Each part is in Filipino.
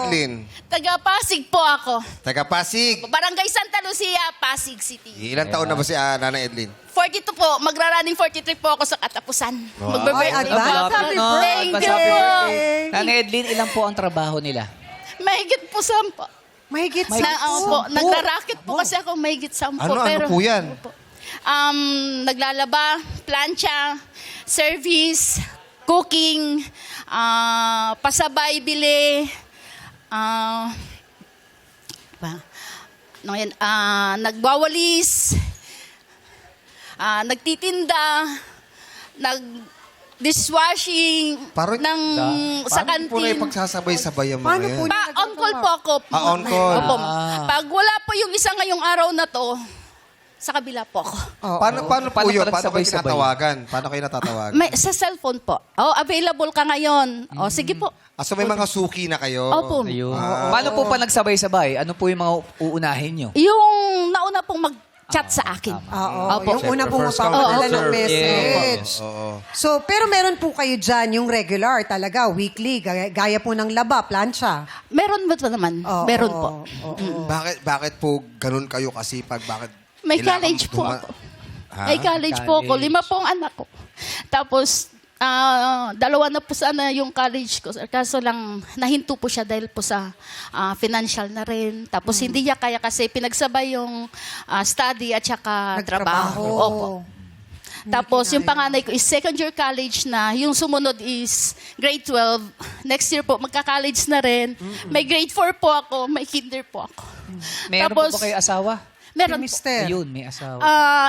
Edlin? Taga-Pasig po ako. Taga Pasig. Barangay Santa Lucia, Pasig City. Ilang taon na ba si Nanay Edlin? 42 po. Magra-running 43 po ako sa katapusan. Wow. Magbe-birthday Ay, po. advance. Happy birthday. Thank you Happy po. birthday. Nanay Edlin, ilan po ang trabaho nila? Mahigit po 10. Mahigit sa Po. Nagra-racket po kasi ako mahigit 10. Ano po yan? Opo. Naglalaba, plancha, service, cooking, pasabay, bili, nagwawalis, nagtitinda, dishwashing Parang- sa Paano po na kantin. ipagsasabay-sabay ang mga Paano yan? po On call po ako. On call. Opo. Pag wala po yung isa ngayong araw na to, sa kabila po ako. Paano po Paano yun? pala Paano kayo sabay-sabay? tinatawagan? Paano kayo natatawagan? Sa cellphone po. Available ka ngayon. Sige po. So may mga suki na kayo? Opo. Ayun. Paano po pa nagsabay-sabay? Ano po yung mga uunahin nyo? Yung nauna pong mag-chat sa akin. Oo. Opo. Yung una pong First come, magpapadala first ng serve. message. Oo. So, pero meron po kayo dyan yung regular talaga, weekly, gaya po ng laba, plancha. Meron ba ito naman? Oo, Meron po. oo. Bakit po ganun kayo kasipag? Bakit May kailangan college po duma- ako. Ha? May college po ako. 5 pong anak ko. Tapos, 2 na po sana yung college ko. Kaso lang, nahinto po siya dahil po sa financial na rin. Tapos, hindi niya kaya kasi pinagsabay yung study at saka trabaho. Opo. Tapos, yung panganay ko is second year college na. Yung sumunod is grade 12. Next year po, magka-college na rin. May grade 4 po ako. May kinder po ako. Meron Tapos, po ba kayo asawa? Meron po. Mister. Ayun, may asawa.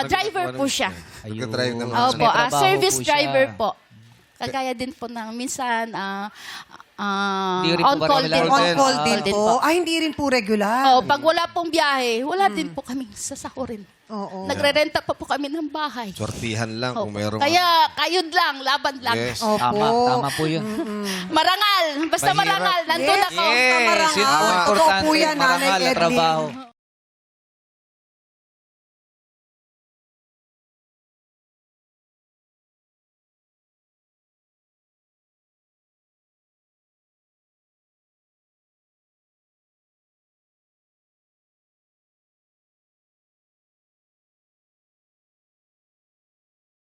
Driver po siya. Ayun. Nag-drive naman. Opo, May trabaho service po siya. driver po. Kagaya din po ng minsan, Hindi rin po on ba call regular din. On call din din po. Ay, hindi rin po regular. Pag wala pong biyahe, wala din po kami sasahurin. Oo. Nagrerenta pa po kami ng bahay. Sortihan lang kung Opo. meron. Kaya kayod lang, laban lang. Yes. Opo. Tama po yun. Marangal, basta Mahirap. marangal, nandun Yes. ako. Yes, yun po Totoo importante. po yan, Nanay Marangal na Edlin. trabaho.